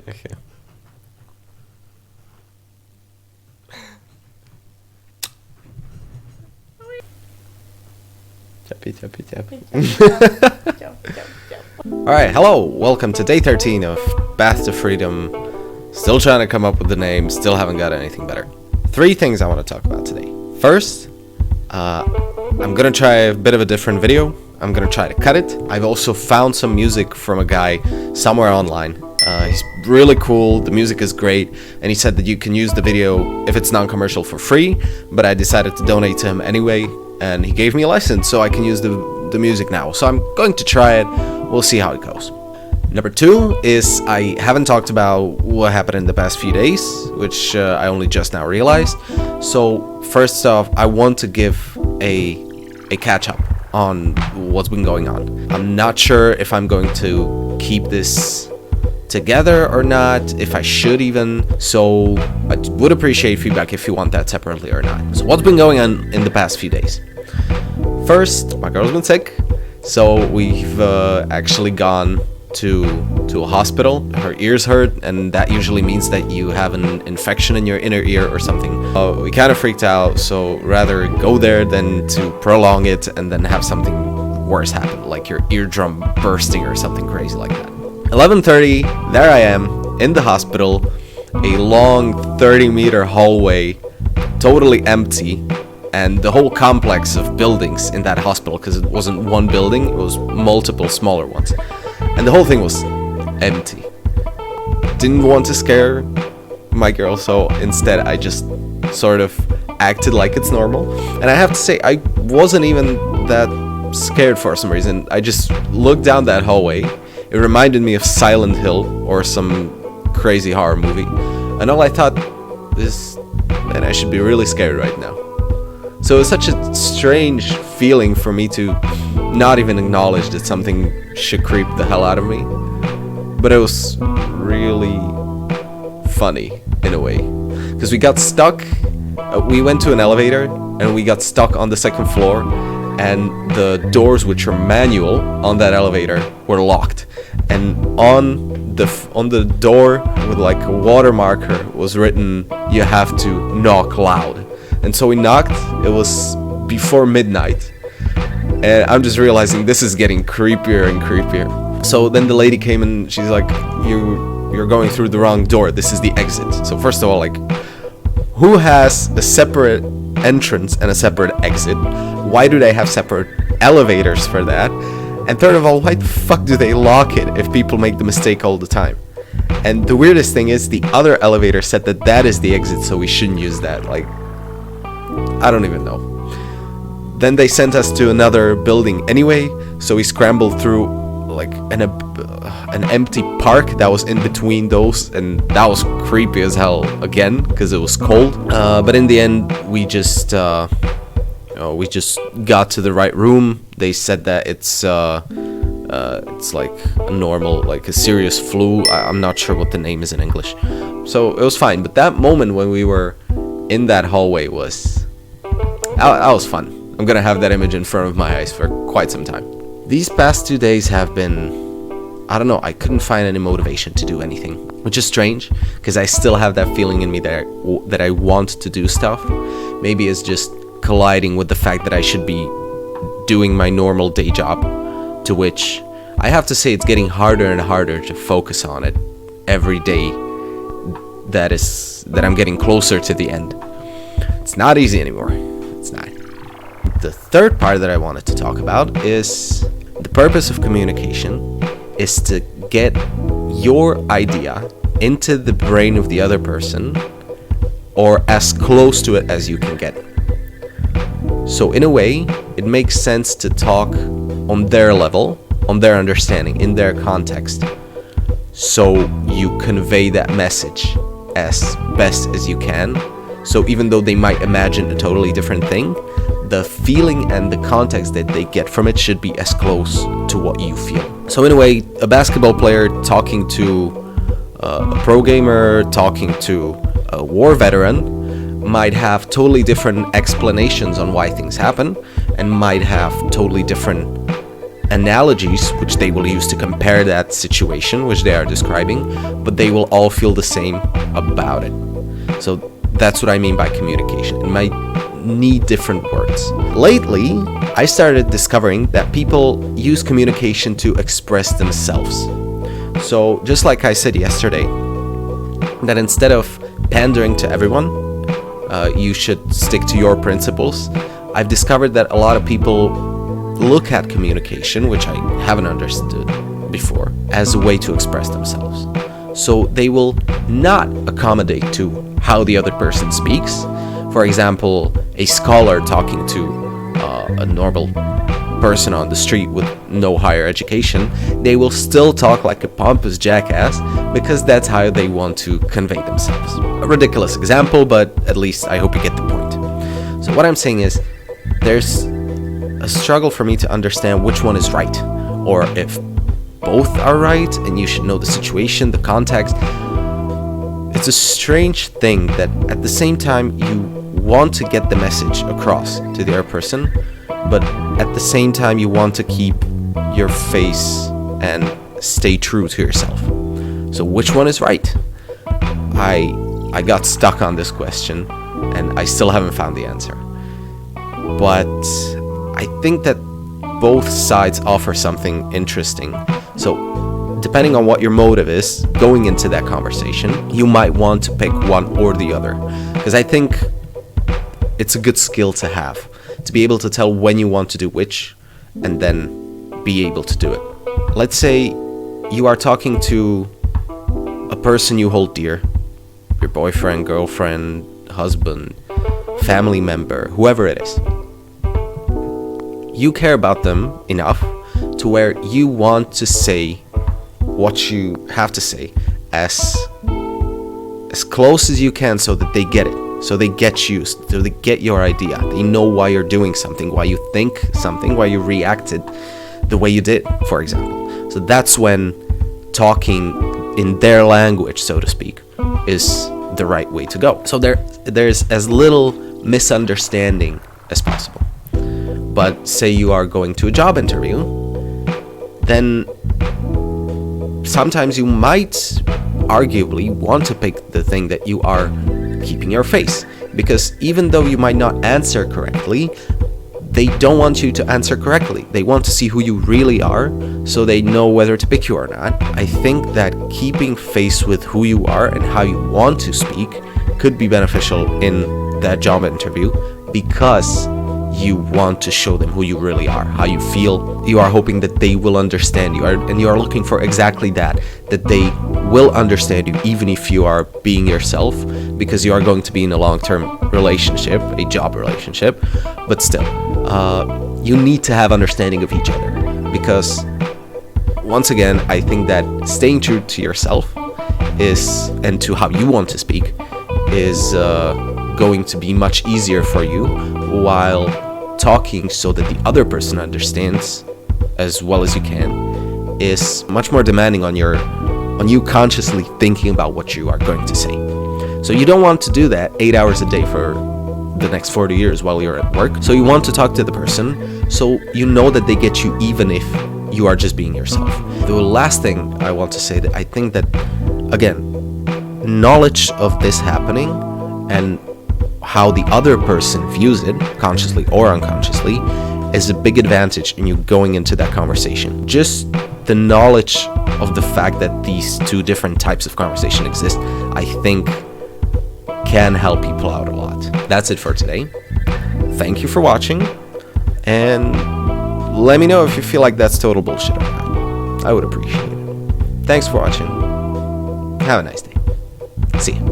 Okay. Tappy. Alright, hello, welcome to day 13 of Path to Freedom. Still trying to come up with the name, still haven't got anything better. 3 things I want to talk about today. First, I'm gonna try a bit of a different video. I'm gonna try to cut it. I've also found some music from a guy somewhere online. He's really cool, the music is great, and he said that you can use the video if it's non-commercial for free, but I decided to donate to him anyway, and he gave me a license so I can use the music now. So I'm going to try it, we'll see how it goes. Number 2 is I haven't talked about what happened in the past few days, which I only just now realized. So first off, I want to give a catch-up on what's been going on. I'm not sure if I'm going to keep this together or not, if I should even, so I would appreciate feedback if you want that separately or not. So what's been going on in the past few days? First, my girl's been sick, so we've actually gone to a hospital. Her ears hurt, and that usually means that you have an infection in your inner ear or something. We kind of freaked out, so rather go there than to prolong it and then have something worse happen, like your eardrum bursting or something crazy like that. 11:30, there I am in the hospital, a long 30-meter hallway, totally empty, and the whole complex of buildings in that hospital, because it wasn't one building, it was multiple smaller ones, and the whole thing was empty. Didn't want to scare my girl, so instead I just sort of acted like it's normal, and I have to say I wasn't even that scared for some reason. I just looked down that hallway. It reminded me of Silent Hill or some crazy horror movie, and all I thought is, man, I should be really scared right now. So it's such a strange feeling for me to not even acknowledge that something should creep the hell out of me, but it was really funny in a way, because we got stuck. We went to an elevator and we got stuck on the 2nd floor, and the doors, which are manual on that elevator, were locked. And on the door with like a water marker was written, "You have to knock loud." And so we knocked. It was before midnight, and I'm just realizing this is getting creepier and creepier. So then the lady came and she's like, "You're going through the wrong door. This is the exit." So first of all, like, who has a separate entrance and a separate exit? Why do they have separate elevators for that? And third of all, why the fuck do they lock it if people make the mistake all the time? And the weirdest thing is the other elevator said that that is the exit, so we shouldn't use that. Like, I don't even know. Then they sent us to another building anyway, so we scrambled through like an empty park that was in between those, and that was creepy as hell again because it was cold. But in the end, we just got to the right room. They said that it's like a normal, like a serious flu. I'm not sure what the name is in English. So it was fine. But that moment when we were in that hallway was fun. I'm gonna have that image in front of my eyes for quite some time. These past 2 days have been, I don't know, I couldn't find any motivation to do anything, which is strange because I still have that feeling in me that I want to do stuff. Maybe it's just colliding with the fact that I should be doing my normal day job, to which I have to say it's getting harder and harder to focus on it every day that I'm getting closer to the end. It's not easy anymore. It's not. The third part that I wanted to talk about is the purpose of communication is to get your idea into the brain of the other person, or as close to it as you can get. So in a way, it makes sense to talk on their level, on their understanding, in their context. So you convey that message as best as you can. So even though they might imagine a totally different thing, the feeling and the context that they get from it should be as close to what you feel. So in a way, a basketball player talking to a pro gamer, talking to a war veteran, might have totally different explanations on why things happen, and might have totally different analogies which they will use to compare that situation which they are describing, but they will all feel the same about it. So that's what I mean by communication. It might need different words. Lately, I started discovering that people use communication to express themselves. So just like I said yesterday, that instead of pandering to everyone, you should stick to your principles. I've discovered that a lot of people look at communication, which I haven't understood before, as a way to express themselves. So they will not accommodate to how the other person speaks. For example, a scholar talking to a normal person on the street with no higher education, they will still talk like a pompous jackass because that's how they want to convey themselves. A ridiculous example, but at least I hope you get the point. So what I'm saying is, there's a struggle for me to understand which one is right, or if both are right and you should know the situation, the context. It's a strange thing that at the same time you want to get the message across to the other person, but at the same time you want to keep your face and stay true to yourself. So which one is right? I got stuck on this question and I still haven't found the answer. But I think that both sides offer something interesting. So depending on what your motive is going into that conversation, you might want to pick one or the other. Because I think it's a good skill to have, to be able to tell when you want to do which and then be able to do it. Let's say you are talking to a person you hold dear, your boyfriend, girlfriend, husband, family member, whoever it is. You care about them enough to where you want to say what you have to say as close as you can so that they get it, so they get you, so they get your idea. They know why you're doing something, why you think something, why you reacted the way you did, for example. So that's when talking in their language, so to speak, is the right way to go. So there's as little misunderstanding as possible. But say you are going to a job interview, then sometimes you might arguably want to pick the thing that you are keeping your face. Because even though you might not answer correctly, they don't want you to answer correctly. They want to see who you really are, so they know whether to pick you or not. I think that keeping face with who you are and how you want to speak could be beneficial in that job interview, because you want to show them who you really are, how you feel. You are hoping that they will understand you, and you are looking for exactly that they will understand you even if you are being yourself, because you are going to be in a long-term relationship, a job relationship. But still, you need to have understanding of each other, because once again, I think that staying true to yourself is, and to how you want to speak, is going to be much easier for you, while talking so that the other person understands as well as you can is much more demanding on you consciously thinking about what you are going to say. So you don't want to do that 8 hours a day for the next 40 years while you're at work. So you want to talk to the person so you know that they get you even if you are just being yourself. The last thing I want to say, that I think that, again, knowledge of this happening and how the other person views it, consciously or unconsciously, is a big advantage in you going into that conversation. Just the knowledge of the fact that these two different types of conversation exist, I think, can help people out a lot. That's it for today. Thank you for watching, and let me know if you feel like that's total bullshit or not. I would appreciate it. Thanks for watching. Have a nice day. See ya.